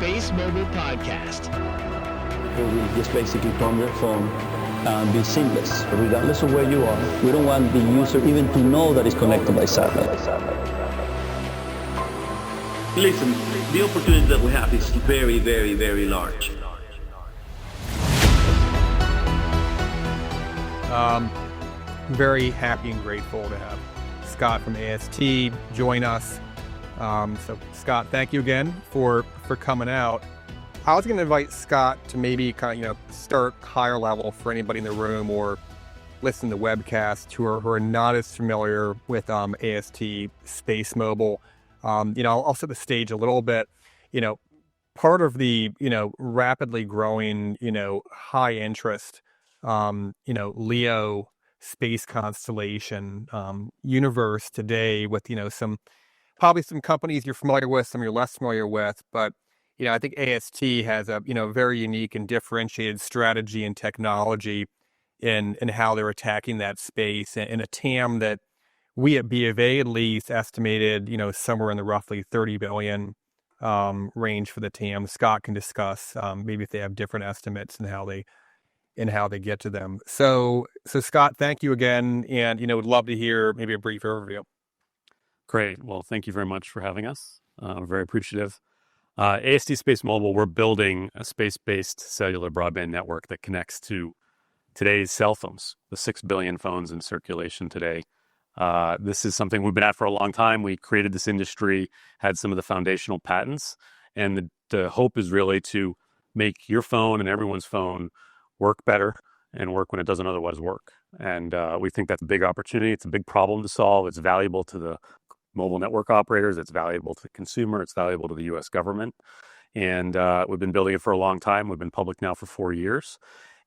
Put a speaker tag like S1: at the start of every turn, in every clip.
S1: Space Mobile Podcast.
S2: We just basically from your phone be seamless, regardless of where you are. We don't want the user even to know that it's connected by satellite. Listen, the opportunity that we have is very, very, very large.
S3: Very happy and grateful to have Scott from AST join us. So Scott, thank you again for coming out. I was going to invite Scott to maybe kind of, start higher level for anybody in the room or listen to the webcast who are not as familiar with AST Space Mobile. I'll set the stage a little bit. Part of the, rapidly growing, high interest, LEO space constellation universe today with, probably some companies you're familiar with, some you're less familiar with, but I think AST has a very unique and differentiated strategy and technology in how they're attacking that space, and a TAM that we at B of A at least estimated somewhere in the roughly 30 billion range for the TAM. Scott can discuss maybe if they have different estimates and how they get to them. So Scott, thank you again, and would love to hear maybe a brief overview.
S4: Great. Well, thank you very much for having us. We're very appreciative. AST Space Mobile, we're building a space-based cellular broadband network that connects to today's cell phones, the 6 billion phones in circulation today. This is something we've been at for a long time. We created this industry, had some of the foundational patents, and the hope is really to make your phone and everyone's phone work better and work when it doesn't otherwise work. And we think that's a big opportunity. It's a big problem to solve. It's valuable to the mobile network operators. It's valuable to the consumer. It's valuable to the U.S. government. And we've been building it for a long time. We've been public now for 4 years.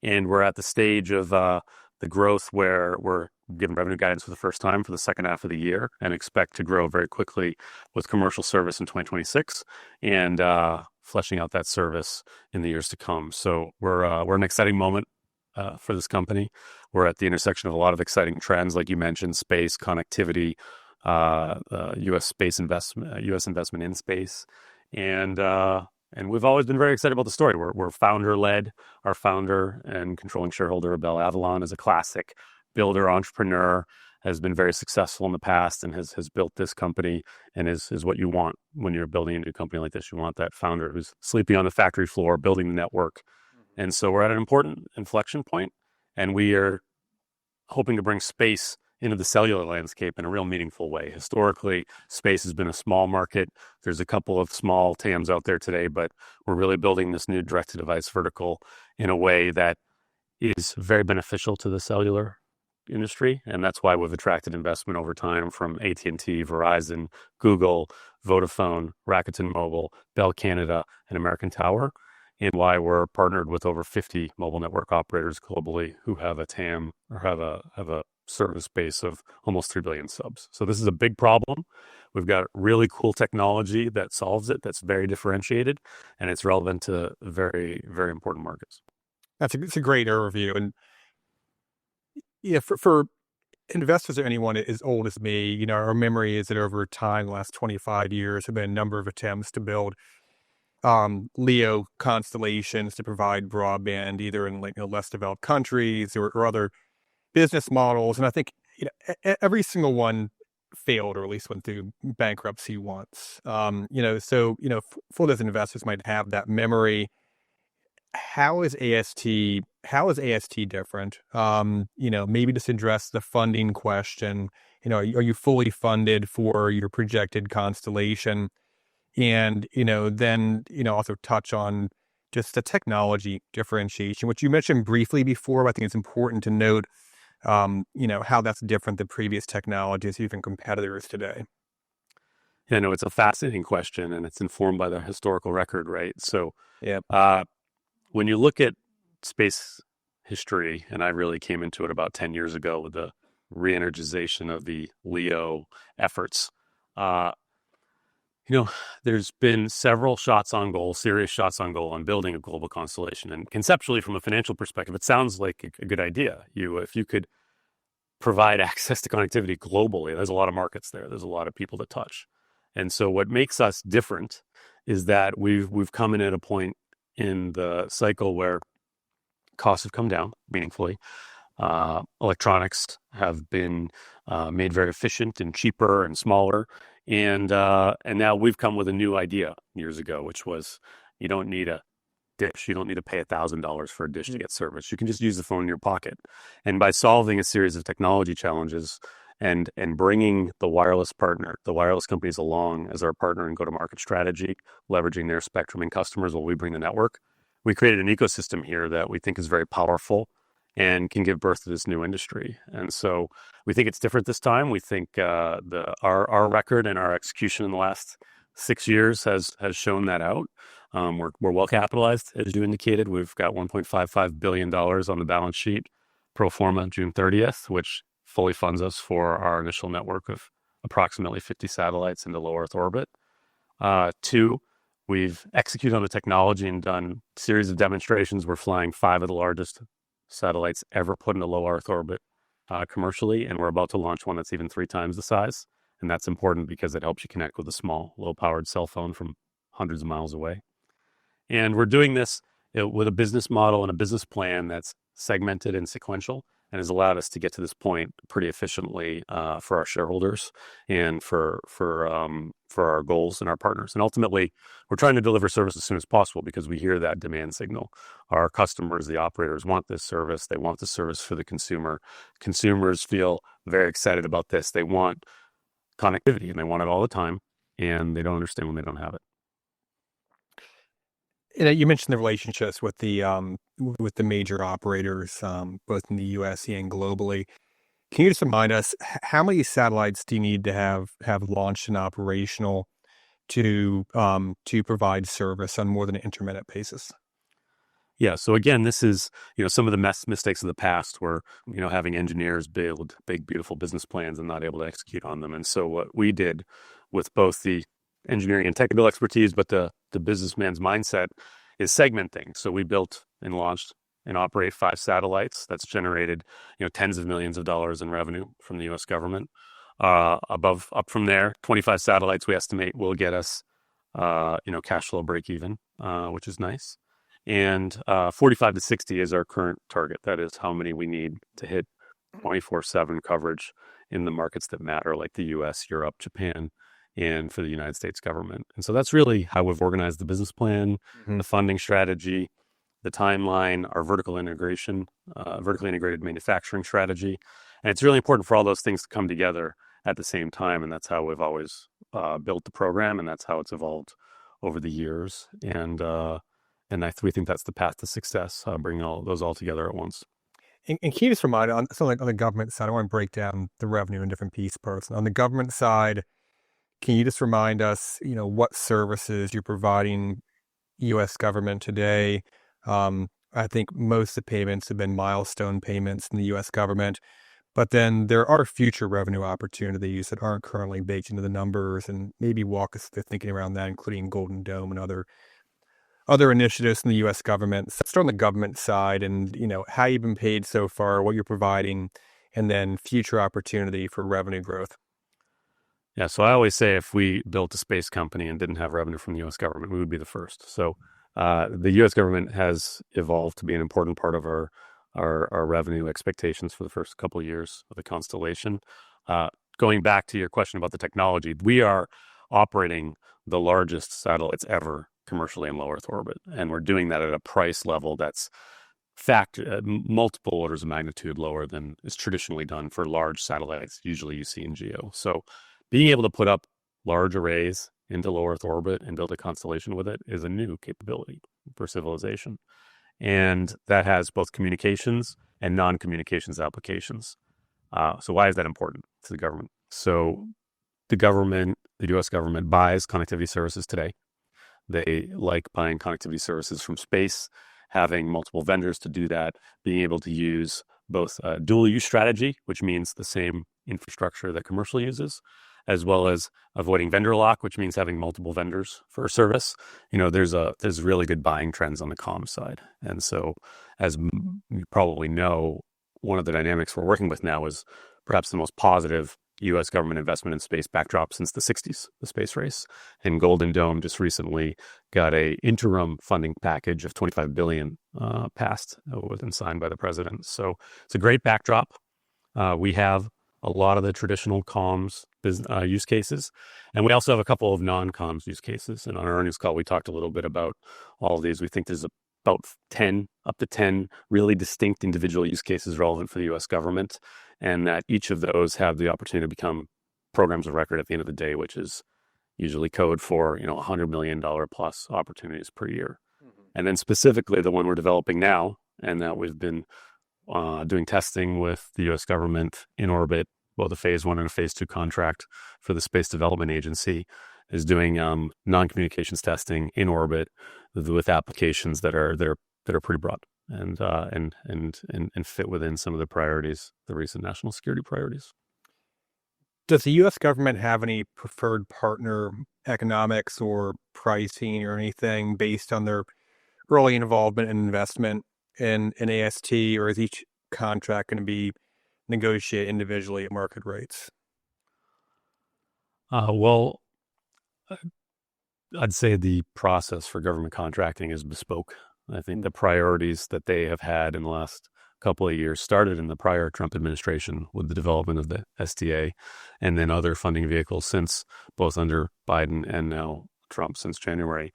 S4: And we're at the stage of the growth where we're giving revenue guidance for the first time for the second half of the year and expect to grow very quickly with commercial service in 2026 and fleshing out that service in the years to come. So we're an exciting moment for this company. We're at the intersection of a lot of exciting trends, like you mentioned, space, connectivity, U.S. space investment, U.S. investment in space, and we've always been very excited about the story. We're founder-led. Our founder and controlling shareholder, Abel Avalon, is a classic builder, entrepreneur, has been very successful in the past, and has built this company, and is what you want when you're building a new company like this. You want that founder who's sleeping on the factory floor, building the network. And so we're at an important inflection point, and we are hoping to bring space into the cellular landscape in a real meaningful way. Historically, space has been a small market. There's a couple of small TAMs out there today, but we're really building this new direct-to-device vertical in a way that is very beneficial to the cellular industry, and that's why we've attracted investment over time from AT&T, Verizon, Google, Vodafone, Rakuten Mobile, Bell Canada, and American Tower, and why we're partnered with over 50 mobile network operators globally who have a TAM or have a service base of almost 3 billion subs. So this is a big problem. We've got really cool technology that solves it, that's very differentiated, and it's relevant to very, very important markets.
S3: It's a great overview. And for investors or anyone as old as me, our memory is that over time, the last 25 years, have been a number of attempts to build LEO constellations to provide broadband, either in less developed countries or other business models. And I think every single one failed, or at least went through bankruptcy once. So for those investors might have that memory. How is AST different? Maybe just address the funding question. Are you fully funded for your projected constellation? And, then, also touch on just the technology differentiation, which you mentioned briefly before, but I think it's important to note, how that's different than previous technologies, even competitors today.
S4: Yeah, no, it's a fascinating question, and it's informed by the historical record, right? So,
S3: yeah.
S4: When you look at space history, and I really came into it about 10 years ago with the re-energization of the LEO efforts, there's been several shots on goal, serious shots on goal on building a global constellation. And conceptually, from a financial perspective, it sounds like a good idea. If you could provide access to connectivity globally, there's a lot of markets there. There's a lot of people to touch. And so what makes us different is that we've come in at a point in the cycle where costs have come down meaningfully. Electronics have been made very efficient and cheaper and smaller, and now we've come with a new idea years ago, which was you don't need a dish. You don't need to pay $1,000 for a dish to get service. You can just use the phone in your pocket. And by solving a series of technology challenges and bringing the wireless companies along as our partner and go-to-market strategy, leveraging their spectrum and customers while we bring the network, we created an ecosystem here that we think is very powerful and can give birth to this new industry. And so we think it's different this time. We think our record and our execution in the last 6 years has shown that out. We're well capitalized, as you indicated. We've got $1.55 billion on the balance sheet pro forma June 30th, which fully funds us for our initial network of approximately 50 satellites into low Earth orbit. 2, we've executed on the technology and done a series of demonstrations. We're flying 5 of the largest satellites ever put into low Earth orbit commercially, and we're about to launch one that's even 3 times the size. And that's important because it helps you connect with a small, low-powered cell phone from hundreds of miles away. And we're doing this with a business model and a business plan that's segmented and sequential, and has allowed us to get to this point pretty efficiently for our shareholders and for our goals and our partners. And ultimately, we're trying to deliver service as soon as possible because we hear that demand signal. Our customers, the operators, want this service. They want the service for the consumer. Consumers feel very excited about this. They want connectivity, and they want it all the time, and they don't understand when they don't have it.
S3: You mentioned the relationships with the major operators, both in the U.S. and globally. Can you just remind us how many satellites do you need to have launched and operational to provide service on more than an intermittent basis?
S4: Yeah. So again, this is some of the mistakes of the past were having engineers build big, beautiful business plans and not able to execute on them. And so what we did with both the engineering and technical expertise, but the businessman's mindset is segment things. So we built and launched and operate 5 satellites. That's generated tens of millions of dollars in revenue from the U.S. government. Up from there, 25 satellites we estimate will get us cash flow break even, which is nice. And 45 to 60 is our current target. That is how many we need to hit 24/7 coverage in the markets that matter, like the U.S., Europe, Japan, and for the United States government. And so that's really how we've organized the business plan, the funding strategy, the timeline, our vertically integrated manufacturing strategy. And it's really important for all those things to come together at the same time. And that's how we've always built the program, and that's how it's evolved over the years. And we think that's the path to success, bringing all those all together at once.
S3: And can you just remind on the government side, I want to break down the revenue in different piece parts. On the government side, can you just remind us, what services you're providing U.S. government today? I think most of the payments have been milestone payments in the U.S. government, but then there are future revenue opportunities that aren't currently baked into the numbers, and maybe walk us through thinking around that, including Golden Dome and other initiatives in the U.S. government. So let's start on the government side and, how you've been paid so far, what you're providing, and then future opportunity for revenue growth.
S4: Yeah, so I always say if we built a space company and didn't have revenue from the U.S. government, we would be the first. So the U.S. government has evolved to be an important part of our revenue expectations for the first couple of years of the constellation. Going back to your question about the technology, we are operating the largest satellites ever commercially in low Earth orbit, and we're doing that at a price level that's multiple orders of magnitude lower than is traditionally done for large satellites usually you see in GEO. So being able to put up large arrays into low Earth orbit and build a constellation with it is a new capability for civilization. And that has both communications and non-communications applications. So why is that important to the government? So the U.S. government buys connectivity services today. They like buying connectivity services from space, having multiple vendors to do that, being able to use both a dual use strategy, which means the same infrastructure that commercial uses, as well as avoiding vendor lock, which means having multiple vendors for a service. There's really good buying trends on the comm side. And so as you probably know, one of the dynamics we're working with now is perhaps the most positive U.S. government investment in space backdrop since the 60s, the space race. And Golden Dome just recently got a interim funding package of $25 billion passed and signed by the president. So it's a great backdrop. We have a lot of the traditional comms use cases, and we also have a couple of non-comms use cases. And on our earnings call, we talked a little bit about all of these. We think there's about 10, up to 10 really distinct individual use cases relevant for the U.S. government, and that each of those have the opportunity to become programs of record at the end of the day, which is usually code for, $100 million plus opportunities per year. Mm-hmm. And then specifically the one we're developing now, and that we've been doing testing with the U.S. government in orbit, both a phase 1 and a phase 2 contract for the Space Development Agency, is doing non-communications testing in orbit with applications that are pretty broad and fit within some of the priorities, the recent national security priorities.
S3: Does the U.S. government have any preferred partner economics or pricing or anything based on their early involvement and investment in AST, or is each contract going to be negotiated individually at market rates?
S4: Well, I'd say the process for government contracting is bespoke. I think the priorities that they have had in the last couple of years started in the prior Trump administration with the development of the SDA, and then other funding vehicles since, both under Biden and now Trump since January.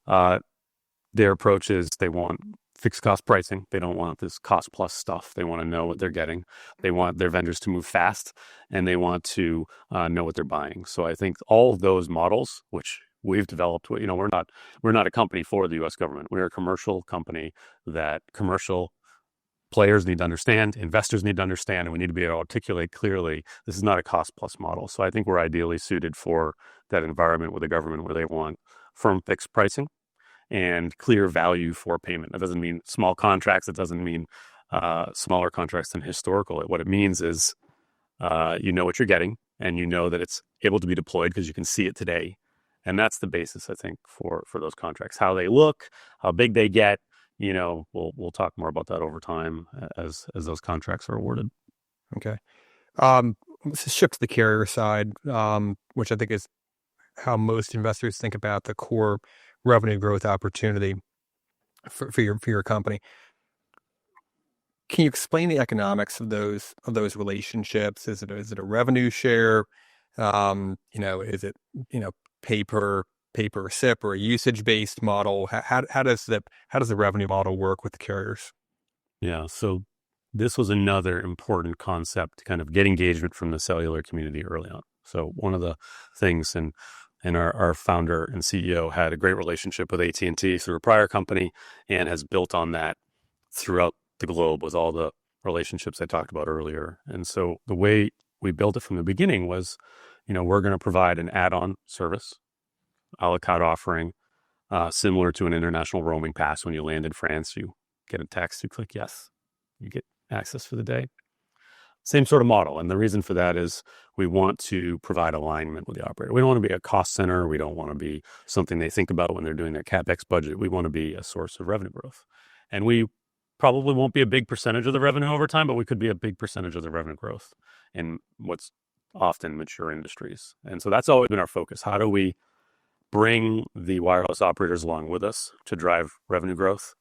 S4: Their approach is they want fixed cost pricing. They don't want this cost plus stuff. They want to know what they're getting. They want their vendors to move fast, and they want to know what they're buying. So I think all of those models, which we've developed, we're not a company for the U.S. government. We're a commercial company that commercial players need to understand, investors need to understand, and we need to be able to articulate clearly this is not a cost plus model. So I think we're ideally suited for that environment with the government where they want firm fixed pricing and clear value for payment. That doesn't mean small contracts. It doesn't mean smaller contracts than historical. What it means is you know what you're getting, and you know that it's able to be deployed because you can see it today. And that's the basis, I think, for those contracts. How they look, how big they get, we'll talk more about that over time as those contracts are awarded.
S3: Okay. Let's shift to the carrier side, which I think is how most investors think about the core revenue growth opportunity for your company. Can you explain the economics of those relationships? Is it a revenue share? Is it pay per SIP or a usage based model? How does the revenue model work with the carriers?
S4: Yeah, so this was another important concept to kind of get engagement from the cellular community early on. So one of the things, and our founder and CEO had a great relationship with AT&T through a prior company and has built on that throughout the globe with all the relationships I talked about earlier. And so the way we built it from the beginning was, we're going to provide an add-on service, a la carte offering, similar to an international roaming pass. When you land in France, you get a text, you click yes, you get access for the day. Same sort of model. And the reason for that is we want to provide alignment with the operator. We don't want to be a cost center. We don't want to be something they think about when they're doing their CapEx budget. We want to be a source of revenue growth. And we probably won't be a big percentage of the revenue over time, but we could be a big percentage of the revenue growth in what's often mature industries. And so that's always been our focus. How do we bring the wireless operators along with us to drive revenue growth,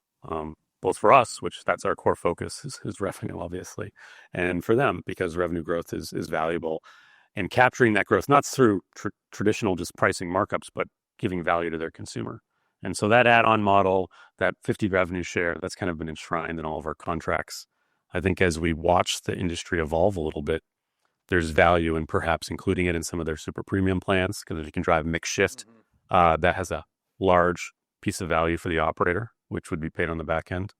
S4: both for us, which that's our core focus is revenue, obviously, and for them, because revenue growth is valuable, and capturing that growth, not through traditional just pricing markups, but giving value to their consumer. And so that add-on model, that 50 revenue share, that's kind of been enshrined in all of our contracts. I think as we watch the industry evolve a little bit, there's value in perhaps including it in some of their super premium plans, because if you can drive mix shift, that has a large piece of value for the operator, which would be paid on the back end.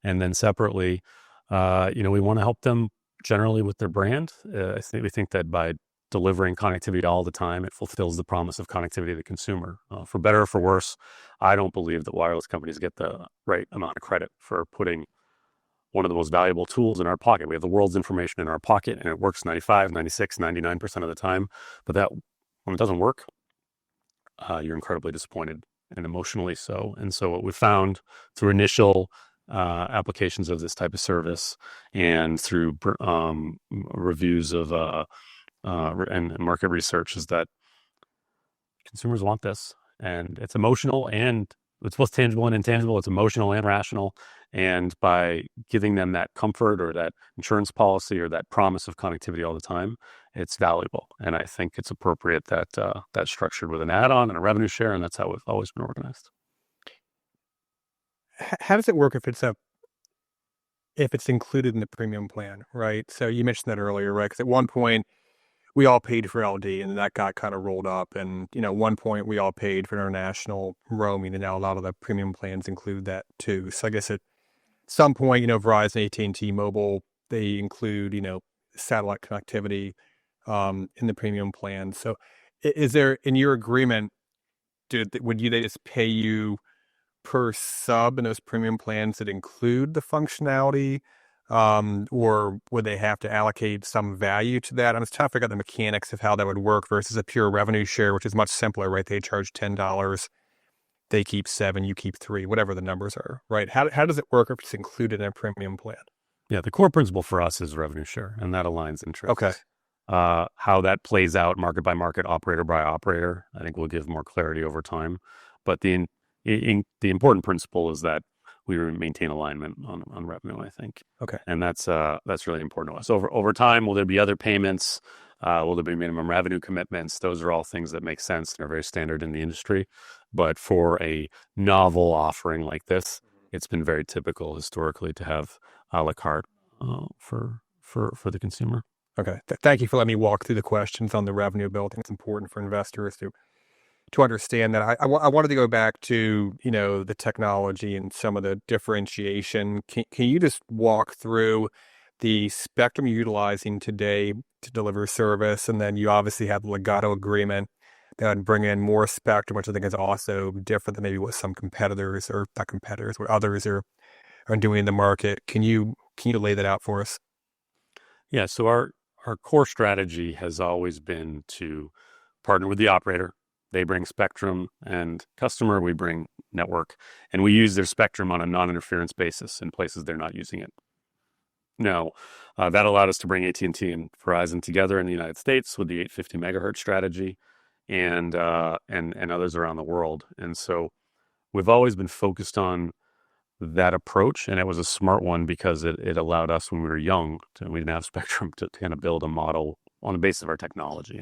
S4: And then separately, we want to help them generally with their brand. We think that by delivering connectivity all the time, it fulfills the promise of connectivity to the consumer. For better or for worse, I don't believe that wireless companies get the right amount of credit for putting one of the most valuable tools in our pocket. We have the world's information in our pocket, and it works 95, 96, 99% of the time. But that when it doesn't work, you're incredibly disappointed, and emotionally so. And so what we found through initial applications of this type of service and through reviews of and market research is that consumers want this, and it's emotional, and it's both tangible and intangible. It's emotional and rational. And by giving them that comfort or that insurance policy or that promise of connectivity all the time, it's valuable. And I think it's appropriate that that's structured with an add-on and a revenue share, and that's how we've always been organized.
S3: How does it work if it's included in the premium plan, right? So you mentioned that earlier, right? Because at one point we all paid for LD, and that got kind of rolled up. And at one point we all paid for international roaming, and now a lot of the premium plans include that too. So I guess at some point, Verizon, AT&T, Mobile, they include satellite connectivity in the premium plan. So is there, in your agreement, would they just pay you per sub in those premium plans that include the functionality, or would they have to allocate some value to that? I'm just trying to figure out the mechanics of how that would work versus a pure revenue share, which is much simpler, right? They charge $10, they keep $7, you keep $3, whatever the numbers are, right? How does it work if it's included in a premium plan?
S4: Yeah, the core principle for us is revenue share, and that aligns interests.
S3: Okay.
S4: How that plays out market by market, operator by operator, I think will give more clarity over time. But the important principle is that we maintain alignment on revenue, I think.
S3: Okay.
S4: And that's really important to us. Over time, will there be other payments? Will there be minimum revenue commitments? Those are all things that make sense and are very standard in the industry. But for a novel offering like this, it's been very typical historically to have a la carte for the consumer.
S3: Okay. Thank you for letting me walk through the questions on the revenue bill. I think it's important for investors to understand that. I wanted to go back to, the technology and some of the differentiation. Can you just walk through the spectrum you're utilizing today to deliver service? And then you obviously have the Legato agreement that would bring in more spectrum, which I think is also different than maybe what some competitors, or not competitors, what others are doing in the market. Can you lay that out for us?
S4: Yeah, so our core strategy has always been to partner with the operator. They bring spectrum and customer, we bring network, and we use their spectrum on a non-interference basis in places they're not using it. Now, that allowed us to bring AT&T and Verizon together in the United States with the 850 megahertz strategy, and others around the world. And so we've always been focused on that approach, and it was a smart one because it allowed us, when we were young, we didn't have spectrum, to kind of build a model on the basis of our technology.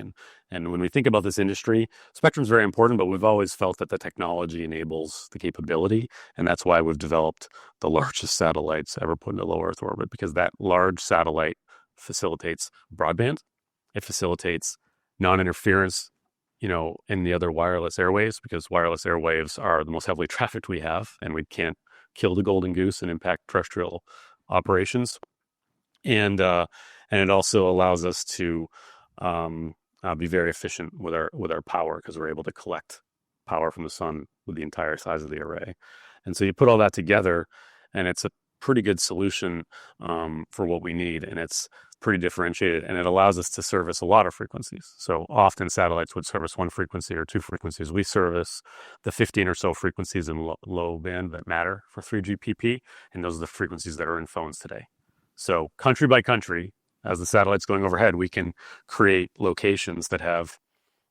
S4: And when we think about this industry, spectrum is very important, but we've always felt that the technology enables the capability, and that's why we've developed the largest satellites ever put into low Earth orbit, because that large satellite facilitates broadband, it facilitates non-interference, in the other wireless airwaves, because wireless airwaves are the most heavily trafficked we have, and we can't kill the golden goose and impact terrestrial operations. And it also allows us to be very efficient with our power, because we're able to collect power from the sun with the entire size of the array. And so you put all that together, and it's a pretty good solution for what we need, and it's pretty differentiated, and it allows us to service a lot of frequencies. So often satellites would service one frequency or two frequencies. We service the 15 or so frequencies in low band that matter for 3GPP, and those are the frequencies that are in phones today. So country by country, as the satellite's going overhead, we can create locations that have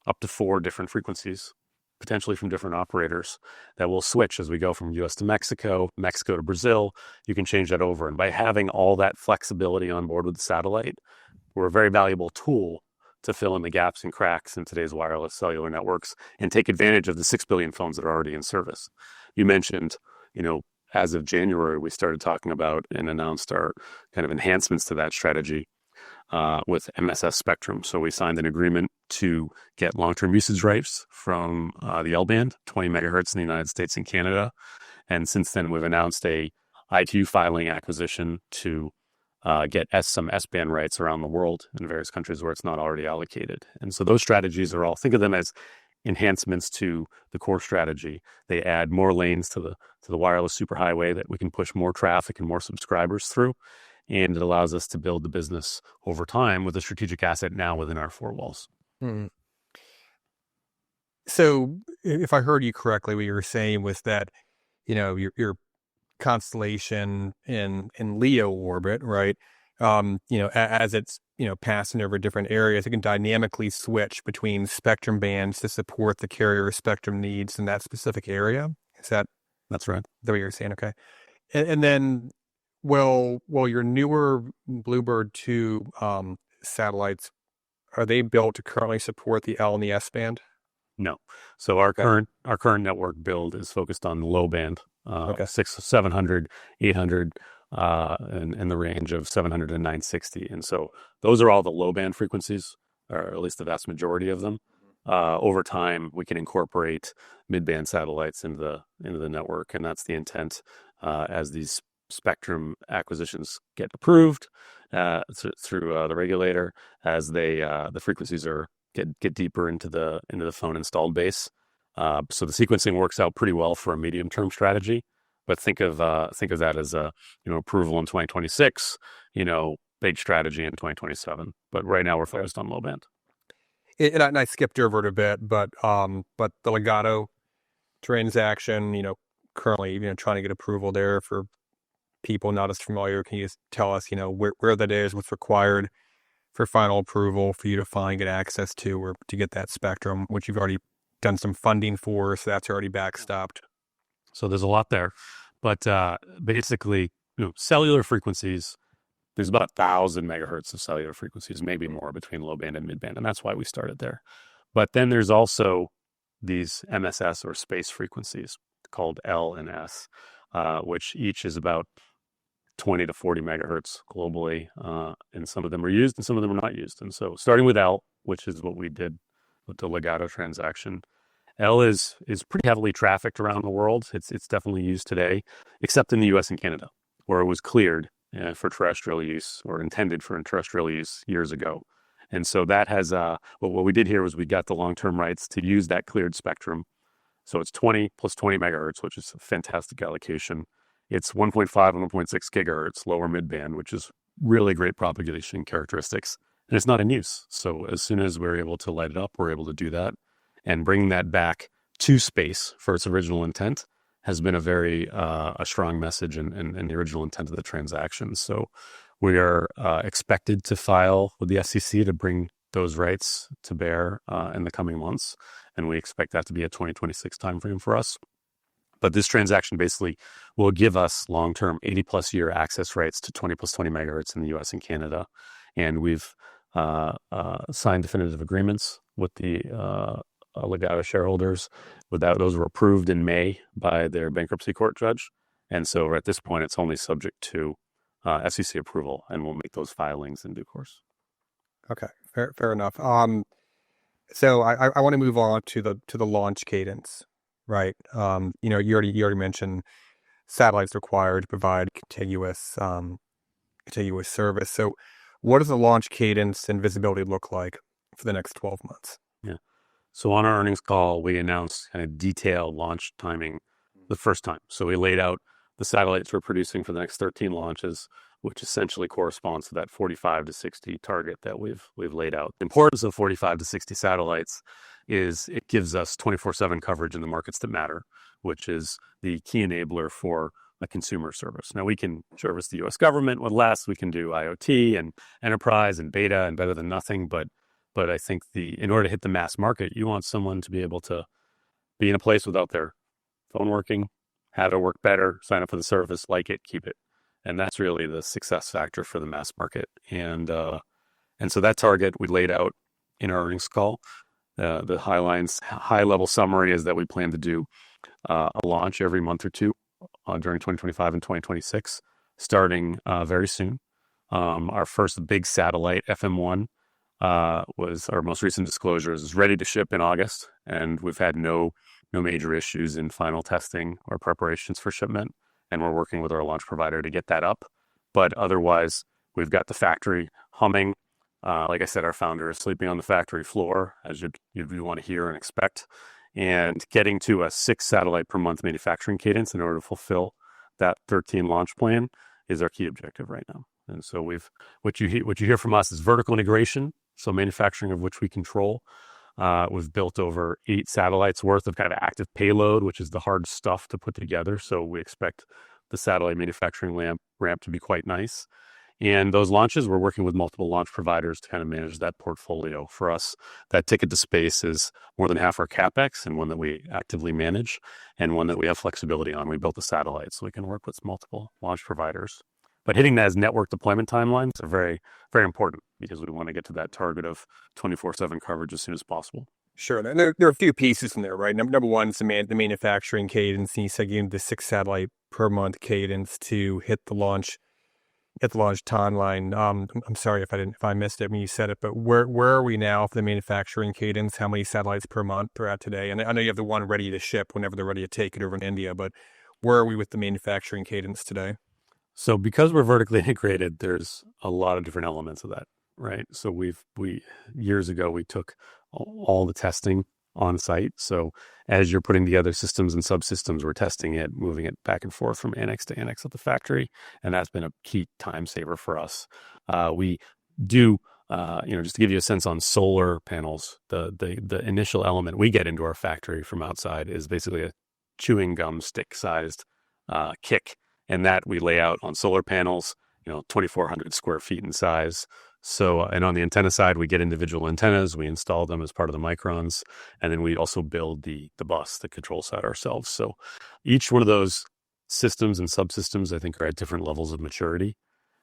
S4: up to 4 different frequencies, potentially from different operators, that will switch as we go from US to Mexico, Mexico to Brazil. You can change that over. And by having all that flexibility on board with the satellite, we're a very valuable tool to fill in the gaps and cracks in today's wireless cellular networks and take advantage of the 6 billion phones that are already in service. You mentioned, as of January, we started talking about and announced our kind of enhancements to that strategy with MSS spectrum. So we signed an agreement to get long-term usage rights from the L-band, 20 megahertz in the United States and Canada. And since then, we've announced a ITU filing acquisition to get some S-band rights around the world in various countries where it's not already allocated. And so those strategies are all, think of them as enhancements to the core strategy. They add more lanes to the wireless superhighway that we can push more traffic and more subscribers through. And it allows us to build the business over time with a strategic asset now within our 4 walls.
S3: Mm. So if I heard you correctly, what you were saying was that, your constellation in LEO orbit, right? As it's passing over different areas, it can dynamically switch between spectrum bands to support the carrier spectrum needs in that specific area. Is that
S4: That's right.
S3: what you're saying? Okay. And then, well, your newer Bluebird 2 satellites, are they built to currently support the L and the S band?
S4: No. So our current network build is focused on low band, 700, 800, and the range of 700 and 960. And so those are all the low band frequencies, or at least the vast majority of them. Over time, we can incorporate mid-band satellites into the network, and that's the intent as these spectrum acquisitions get approved through the regulator, as the frequencies get deeper into the phone installed base. So the sequencing works out pretty well for a medium-term strategy. But think of that as a approval in 2026, big strategy in 2027. But right now we're focused on low band.
S3: And I skipped over it a bit, but the Legato transaction, currently, trying to get approval there for people not as familiar. Can you just tell us, where that is, what's required for final approval for you to finally get access to, or to get that spectrum, which you've already done some funding for, so that's already backstopped.
S4: So there's a lot there, but basically, cellular frequencies, there's about 1,000 megahertz of cellular frequencies, maybe more, between low band and mid band, and that's why we started there. But then there's also these MSS or space frequencies called L and S, which each is about 20 to 40 megahertz globally, and some of them are used and some of them are not used. And so starting with L, which is what we did with the Legato transaction, L is pretty heavily trafficked around the world. It's definitely used today, except in the US and Canada, where it was cleared for terrestrial use, or intended for terrestrial use, years ago. And so that has, what we did here was we got the long-term rights to use that cleared spectrum. So it's 20 plus 20 megahertz, which is a fantastic allocation. It's 1.5 and 1.6 gigahertz, lower mid-band, which is really great propagation characteristics. And it's not in use. So as soon as we're able to light it up, we're able to do that. And bring that back to space for its original intent has been a very a strong message and the original intent of the transaction. So we are expected to file with the SEC to bring those rights to bear in the coming months. And we expect that to be a 2026 timeframe for us. But this transaction basically will give us long-term 80-plus year access rights to 20 plus 20 megahertz in the U.S. and Canada. And we've signed definitive agreements with the Legato shareholders. Those were approved in May by their bankruptcy court judge. And so at this point, it's only subject to SEC approval, and we'll make those filings in due course.
S3: Okay, fair enough. So I want to move on to the launch cadence, right? You already mentioned satellites required to provide contiguous service. So what does the launch cadence and visibility look like for the next 12 months?
S4: Yeah. So on our earnings call, we announced kind of detailed launch timing the first time. So we laid out the satellites we're producing for the next 13 launches, which essentially corresponds to that 45 to 60 target that we've laid out. The importance of 45 to 60 satellites is it gives us 24/7 coverage in the markets that matter, which is the key enabler for a consumer service. Now, we can service the U.S. government with less. We can do IoT and enterprise and beta and better than nothing. But I think in order to hit the mass market, you want someone to be able to be in a place without their phone working, have it work better, sign up for the service, like it, keep it. And that's really the success factor for the mass market. And so that target we laid out in our earnings call. The high level summary is that we plan to do a launch every month or two during 2025 and 2026, starting very soon. Our first big satellite, FM1, was our most recent disclosure, is ready to ship in August, and we've had no major issues in final testing or preparations for shipment, and we're working with our launch provider to get that up. But otherwise, we've got the factory humming. Like I said, our founder is sleeping on the factory floor, as you want to hear and expect, and getting to a 6 satellite per month manufacturing cadence in order to fulfill that 13 launch plan is our key objective right now. And so what you hear from us is vertical integration, so manufacturing of which we control. We've built over 8 satellites worth of kind of active payload, which is the hard stuff to put together. So we expect the satellite manufacturing ramp to be quite nice. And those launches, we're working with multiple launch providers to kind of manage that portfolio. For us, that ticket to space is more than half our CapEx, and one that we actively manage and one that we have flexibility on. We built a satellite so we can work with multiple launch providers. But hitting that as network deployment timelines are very, very important because we want to get to that target of 24/7 coverage as soon as possible.
S3: Sure. And there are a few pieces in there, right? Number one is the manufacturing cadence. And you said you need the 6 satellite per month cadence to hit the launch timeline. I'm sorry if I missed it when you said it, but where are we now for the manufacturing cadence? How many satellites per month are at today? And I know you have the one ready to ship whenever they're ready to take it over in India, but where are we with the manufacturing cadence today?
S4: So because we're vertically integrated, there's a lot of different elements of that, right? So we years ago, we took all the testing on site. So as you're putting together systems and subsystems, we're testing it, moving it back and forth from annex to annex at the factory. And that's been a key time saver for us. We do, just to give you a sense on solar panels, the initial element we get into our factory from outside is basically a chewing gum stick sized kick. And that we lay out on solar panels, 2,400 square feet in size. So, and on the antenna side, we get individual antennas, we install them as part of the microns, and then we also build the bus, the control side ourselves. So each one of those systems and subsystems, I think, are at different levels of maturity.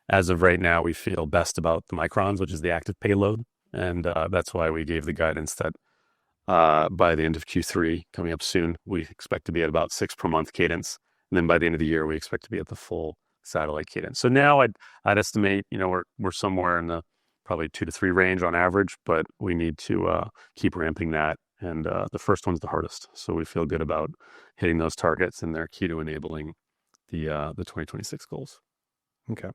S4: As of right now, we feel best about the microns, which is the active payload. And that's why we gave the guidance that by the end of Q3, coming up soon, we expect to be at about 6 per month cadence. And then by the end of the year, we expect to be at the full satellite cadence. So now I'd estimate, we're somewhere in the probably 2 to 3 range on average, but we need to keep ramping that. And the first one's the hardest. So we feel good about hitting those targets, and they're key to enabling the 2026 goals.
S3: Okay.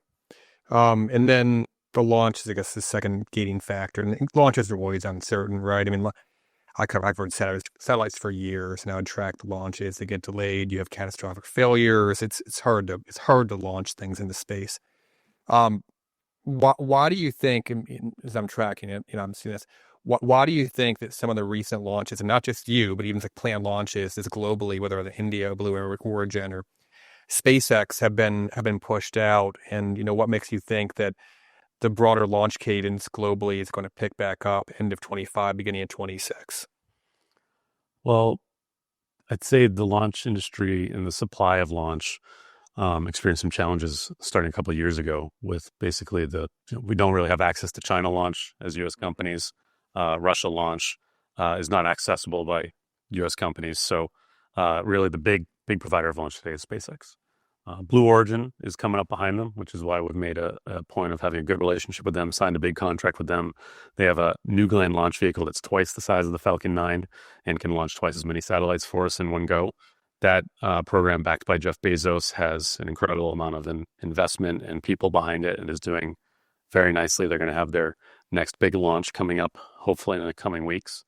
S3: And then the launch is, I guess, the second gating factor. And launches are always uncertain, right? I mean, I've heard satellites for years now. Track the launches; they get delayed. You have catastrophic failures. It's hard to launch things into space. Why do you think, as I'm tracking it, I'm seeing this. Why do you think that some of the recent launches, and not just you, but even like planned launches, is globally, whether they're India, Blue Origin, or SpaceX, have been pushed out? And what makes you think that the broader launch cadence globally is going to pick back up end of 25, beginning of 26?
S4: Well, I'd say the launch industry and the supply of launch experienced some challenges starting a couple of years ago with basically we don't really have access to China launch as U.S. companies. Russia launch is not accessible by U.S. companies. So really the big provider of launch today is SpaceX. Blue Origin is coming up behind them, which is why we've made a point of having a good relationship with them, signed a big contract with them. They have a New Glenn launch vehicle that's twice the size of the Falcon 9 and can launch twice as many satellites for us in one go. That program, backed by Jeff Bezos, has an incredible amount of investment and people behind it and is doing very nicely. They're going to have their next big launch coming up, hopefully in the coming weeks.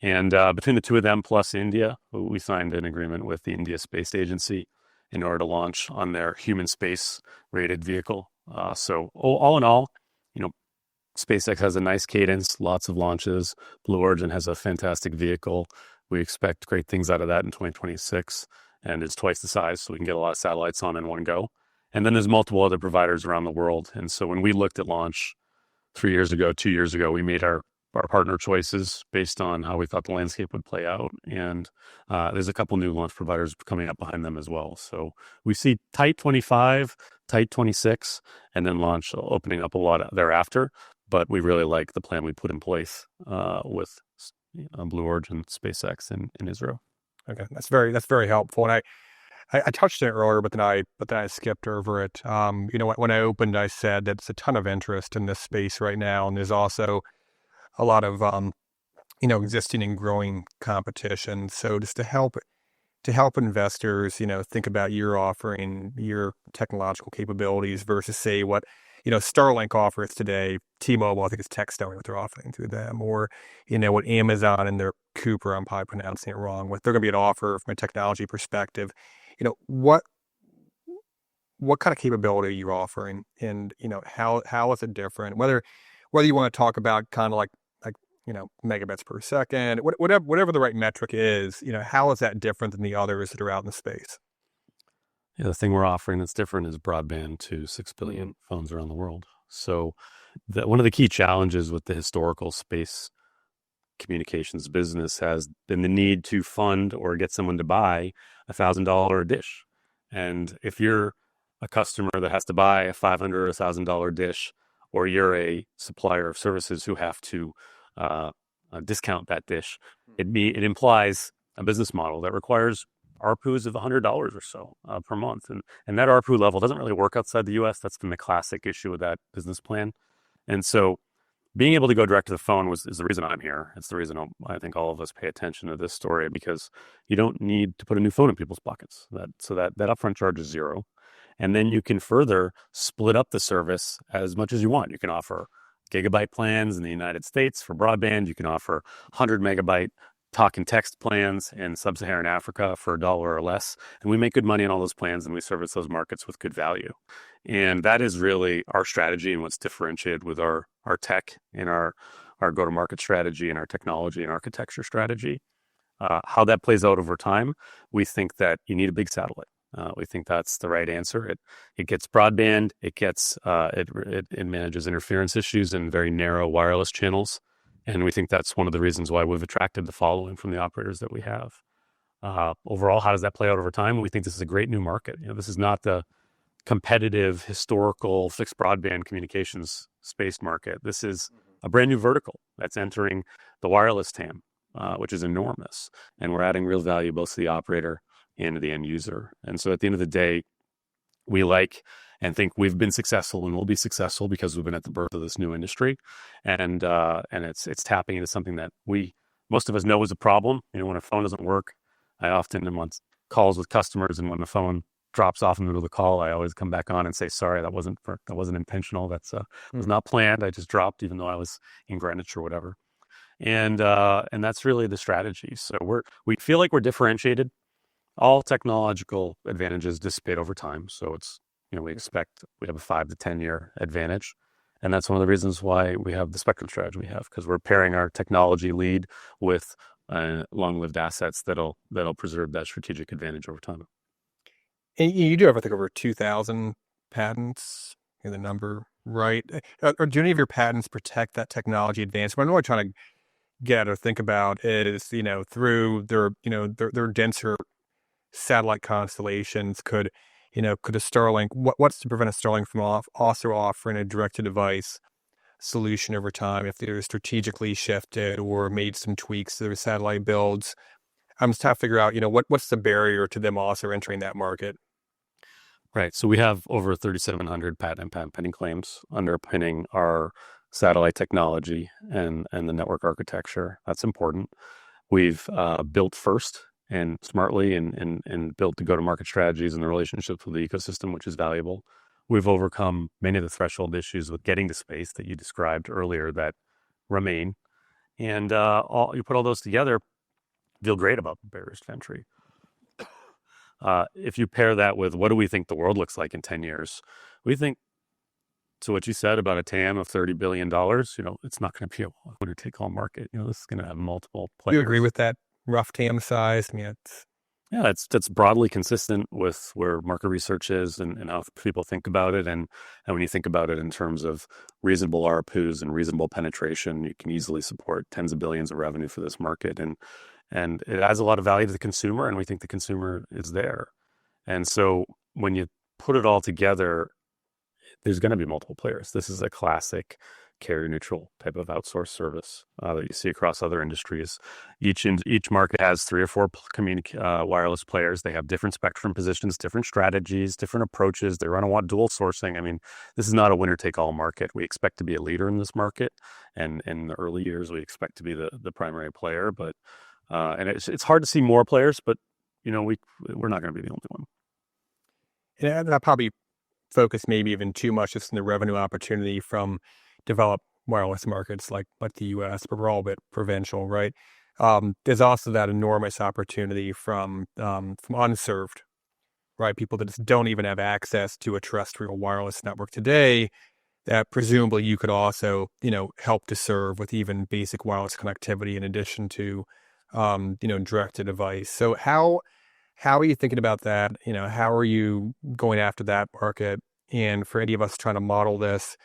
S4: And between the two of them plus India, we signed an agreement with the India Space Agency in order to launch on their human space rated vehicle. So all in all, SpaceX has a nice cadence, lots of launches. Blue Origin has a fantastic vehicle. We expect great things out of that in 2026, and it's twice the size, so we can get a lot of satellites on in one go. And then there's multiple other providers around the world. And so when we looked at launch 2 years ago, we made our partner choices based on how we thought the landscape would play out. And there's a couple new launch providers coming up behind them as well. So we see tight 25, tight 26, and then launch opening up a lot thereafter. But we really like the plan we put in place with Blue Origin, SpaceX, and Israel.
S3: Okay, that's very helpful. And I touched on it earlier, but then I skipped over it. When I opened, I said that there's a ton of interest in this space right now, and there's also a lot of existing and growing competition. So just to help investors, think about your offering, your technological capabilities versus say what Starlink offers today. T-Mobile, I think, is Techstone what they're offering through them, or what Amazon and their Cooper, I'm probably pronouncing it wrong, what they're going to be an offer from a technology perspective. What kind of capability are you offering, and how is it different? Whether you want to talk about kind of like megabits per second, whatever the right metric is, how is that different than the others that are out in the space?
S4: Yeah, the thing we're offering that's different is broadband to 6 billion phones around the world. So one of the key challenges with the historical space communications business has been the need to fund or get someone to buy $1,000 dish. And if you're a customer that has to buy a $500 or $1,000 dish, or you're a supplier of services who have to discount that dish, it implies a business model that requires ARPUs of $100 or so per month. And that ARPU level doesn't really work outside the US. That's been the classic issue with that business plan. And so being able to go direct to the phone is the reason I'm here. It's the reason I think all of us pay attention to this story, because you don't need to put a new phone in people's pockets. So that upfront charge is zero. And then you can further split up the service as much as you want. You can offer gigabyte plans in the United States for broadband. You can offer 100 megabyte talk and text plans in sub-Saharan Africa for $1 or less. And we make good money on all those plans, and we service those markets with good value. And that is really our strategy and what's differentiated with our tech and our go-to-market strategy and our technology and architecture strategy. How that plays out over time, we think that you need a big satellite. We think that's the right answer. It gets broadband. It manages interference issues in very narrow wireless channels. And we think that's one of the reasons why we've attracted the following from the operators that we have. Overall, how does that play out over time? We think this is a great new market. This is not the competitive, historical, fixed broadband communications space market. This is a brand new vertical that's entering the wireless TAM, which is enormous. And we're adding real value both to the operator and to the end user. And so at the end of the day, we like and think we've been successful and will be successful because we've been at the birth of this new industry. And it's tapping into something that most of us know is a problem. When a phone doesn't work, I often am on calls with customers, and when the phone drops off in the middle of the call, I always come back on and say, sorry, that wasn't intentional. That was not planned. I just dropped, even though I was in Greenwich or whatever. And that's really the strategy. So we feel like we're differentiated. All technological advantages dissipate over time. So we expect we have a 5 to 10 year advantage. And that's one of the reasons why we have the spectrum strategy we have, because we're pairing our technology lead with long-lived assets that'll preserve that strategic advantage over time.
S3: And you do have, I think, over 2,000 patents, the number, right? Or do any of your patents protect that technology advance? What I'm really trying to get or think about is, through their denser satellite constellations, could a Starlink, what's to prevent a Starlink from also offering a direct-to-device solution over time if they're strategically shifted or made some tweaks to their satellite builds? I'm just trying to figure out, what's the barrier to them also entering that market?
S4: Right. So we have over 3,700 patent and patent pending claims underpinning our satellite technology and the network architecture. That's important. We've built first and smartly and built the go-to-market strategies and the relationships with the ecosystem, which is valuable. We've overcome many of the threshold issues with getting to space that you described earlier that remain. And you put all those together, feel great about the barriers to entry. If you pair that with what do we think the world looks like in 10 years, we think, to what you said about a TAM of $30 billion, it's not going to be a winner-take-all market. This is going to have multiple players.
S3: Do you agree with that rough TAM size?
S4: That's broadly consistent with where market research is and how people think about it. And when you think about it in terms of reasonable ARPUs and reasonable penetration, you can easily support tens of billions of revenue for this market. And it adds a lot of value to the consumer, and we think the consumer is there. And so when you put it all together, there's going to be multiple players. This is a classic carrier-neutral type of outsourced service that you see across other industries. Each market has 3 or 4 wireless players. They have different spectrum positions, different strategies, different approaches. They're going to want dual sourcing. This is not a winner-take-all market. We expect to be a leader in this market, and in the early years, we expect to be the primary player. But and it's hard to see more players, but we're not going to be the only one.
S3: And that probably focus maybe even too much just in the revenue opportunity from developed wireless markets like the U.S., but we're all a bit provincial, right? There's also that enormous opportunity from unserved, right? People that just don't even have access to a terrestrial wireless network today, that presumably you could also, help to serve with even basic wireless connectivity in addition to, direct to device. So how are you thinking about that? How are you going after that market? And for any of us trying to model this,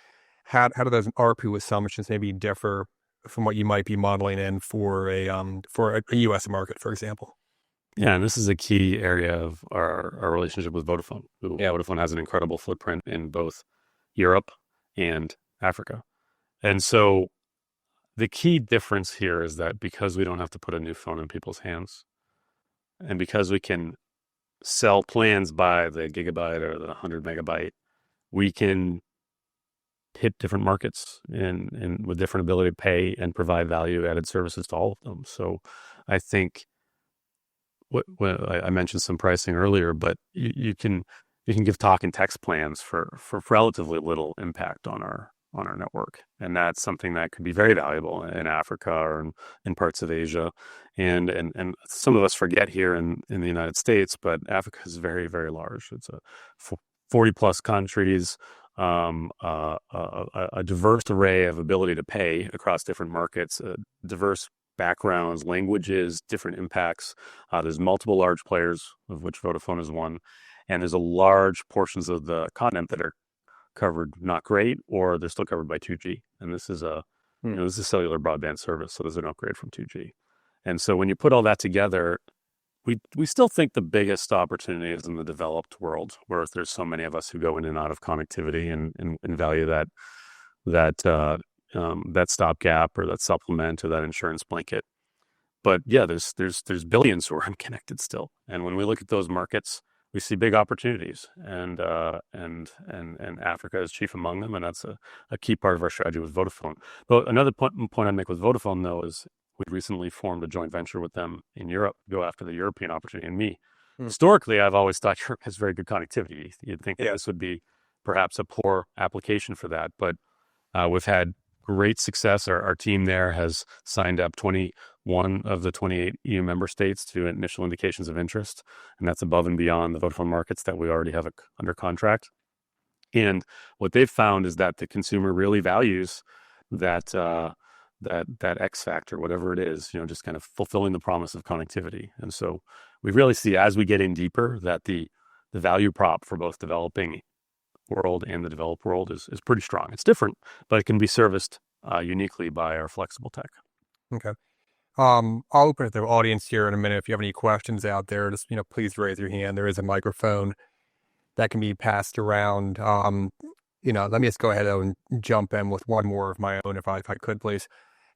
S3: how do those ARPU assumptions maybe differ from what you might be modeling in for a U.S. market, for example?
S4: Yeah, and this is a key area of our relationship with Vodafone. Vodafone has an incredible footprint in both Europe and Africa. And so the key difference here is that because we don't have to put a new phone in people's hands, and because we can sell plans by the gigabyte or the 100 megabyte, we can hit different markets and with different ability to pay and provide value-added services to all of them. So I think I mentioned some pricing earlier, but you can give talk and text plans for relatively little impact on our network, and that's something that could be very valuable in Africa or in parts of Asia, and some of us forget here in the United States, but Africa is very, very large. It's 40 plus countries, a diverse array of ability to pay across different markets, diverse backgrounds, languages, different impacts. There's multiple large players, of which Vodafone is one, and there's a large portions of the continent that are covered not great, or they're still covered by 2G. And this is this is cellular broadband service, so there's an upgrade from 2G. And so when you put all that together, we still think the biggest opportunity is in the developed world, where there's so many of us who go in and out of connectivity and value that stopgap or that supplement or that insurance blanket. But yeah, there's billions who are unconnected still, and when we look at those markets, we see big opportunities, and Africa is chief among them, and that's a key part of our strategy with Vodafone. But another point I'd make with Vodafone, though, is we recently formed a joint venture with them in Europe to go after the European opportunity. And historically, I've always thought Europe has very good connectivity. You'd think that this would be perhaps a poor application for that, but we've had great success. Our team there has signed up 21 of the 28 EU member states to initial indications of interest, and that's above and beyond the Vodafone markets that we already have under contract. And what they've found is that the consumer really values that X factor, whatever it is, just kind of fulfilling the promise of connectivity. And so we really see, as we get in deeper, that the value prop for both developing world and the developed world is pretty strong. It's different, but it can be serviced uniquely by our flexible tech.
S3: Okay. I'll open it to the audience here in a minute. If you have any questions out there, just please raise your hand. There is a microphone that can be passed around. Let me just go ahead and jump in with one more of my own, if I could, please.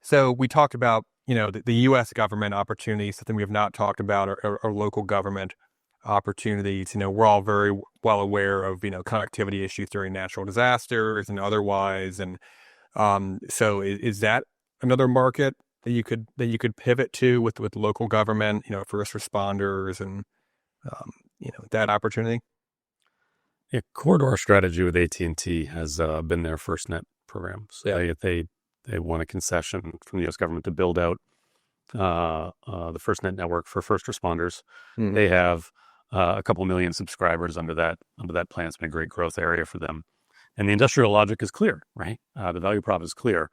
S3: So we talked about the U.S. government opportunities. Something we have not talked about are local government opportunities. We're all very well aware of connectivity issues during natural disasters and otherwise, and so is that another market that you could pivot to with local government, first responders and that opportunity?
S4: Yeah, core to our strategy with AT&T has been their FirstNet program. So they won a concession from the U.S. government to build out the FirstNet network for first responders. Mm-hmm. They have a couple million subscribers under that plan. It's been a great growth area for them. And the industrial logic is clear, right? The value prop is clear.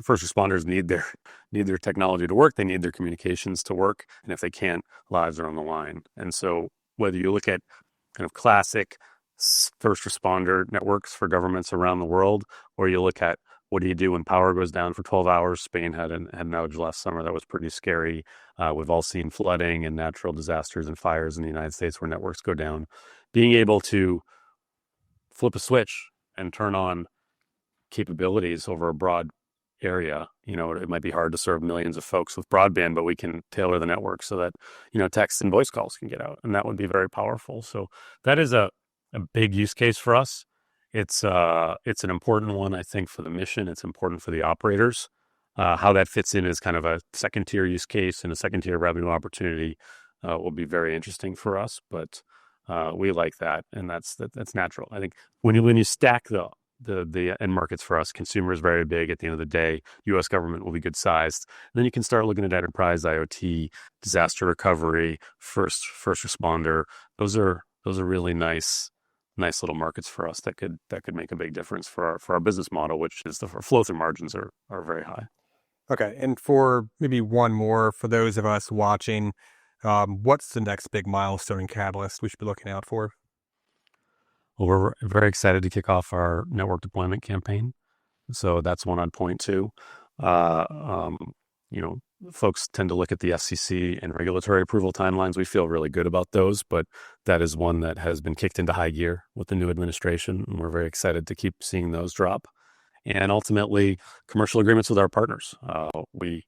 S4: First responders need their technology to work. They need their communications to work. And if they can't, lives are on the line. And so whether you look at kind of classic first responder networks for governments around the world, or you look at what do you do when power goes down for 12 hours? Spain had an outage last summer that was pretty scary. We've all seen flooding and natural disasters and fires in the United States where networks go down. Being able to flip a switch and turn on capabilities over a broad area, it might be hard to serve millions of folks with broadband, but we can tailor the network so that, text and voice calls can get out, and that would be very powerful. So that is a big use case for us. It's an important one, I think, for the mission. It's important for the operators. How that fits in as kind of a second-tier use case and a second-tier revenue opportunity will be very interesting for us. But we like that, and that's natural. I think when you stack the end markets for us, consumer is very big. At the end of the day, U.S. government will be good sized. And then you can start looking at enterprise IoT, disaster recovery, first responder. Those are really nice little markets for us that could make a big difference for our business model, which is our flow-through margins are very high.
S3: Okay, and for maybe one more for those of us watching, what's the next big milestone and catalyst we should be looking out for?
S4: Well, we're very excited to kick off our network deployment campaign. So that's one I'd point to. Uh, um, you know, folks tend to look at the FCC and regulatory approval timelines. We feel really good about those, but that is one that has been kicked into high gear with the new administration, and we're very excited to keep seeing those drop. And ultimately, commercial agreements with our partners. We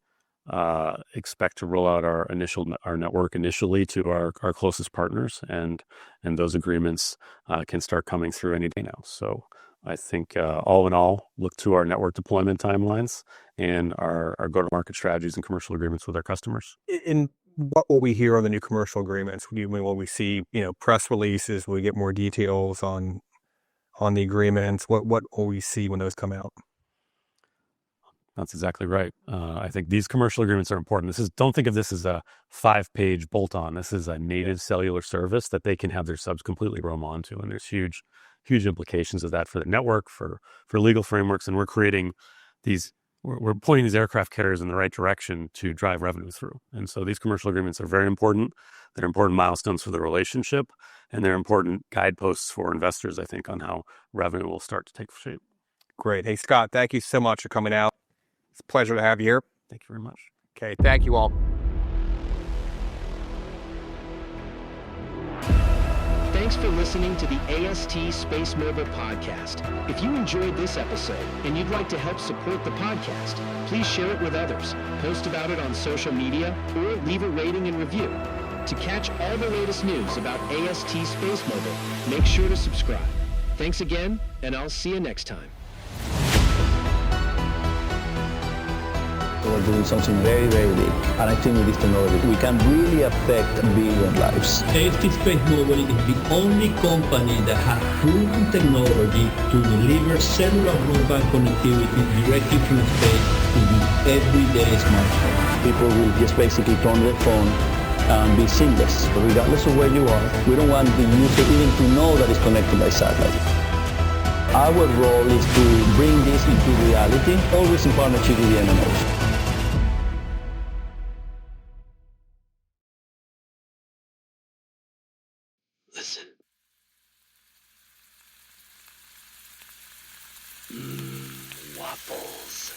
S4: expect to roll out our network initially to our closest partners, and those agreements can start coming through any day now. So I think all in all, look to our network deployment timelines and our go-to-market strategies and commercial agreements with our customers.
S3: In what will we hear on the new commercial agreements? Will we see, press releases? Will we get more details on the agreements? What will we see when those come out?
S4: That's exactly right. I think these commercial agreements are important. Don't think of this as a 5-page bolt-on. This is a native cellular service that they can have their subs completely roam onto, and there's huge implications of that for the network, for legal frameworks, and we're creating these. We're pointing these aircraft carriers in the right direction to drive revenue through. And so these commercial agreements are very important. They're important milestones for the relationship, and they're important guideposts for investors, I think, on how revenue will start to take shape.
S3: Great. Hey, Scott, thank you so much for coming out. It's a pleasure to have you here.
S4: Thank you very much.
S3: Okay, thank you all.
S1: Thanks for listening to the AST Space Mobile podcast. If you enjoyed this episode and you'd like to help support the podcast, please share it with others, post about it on social media, or leave a rating and review. To catch all the latest news about AST Space Mobile, make sure to subscribe. Thanks again, and I'll see you next time.
S2: We're doing something very, very big. And I think with this technology, we can really affect billion lives. AST Space Mobile is the only company that has proven technology to deliver cellular broadband connectivity directly from space to your everyday smartphone. People will just basically turn their phone and be seamless, regardless of where you are. We don't want the user even to know that it's connected by satellite. Our role is to bring this into reality, always in partnership with the MNOs.
S1: Listen. Waffles.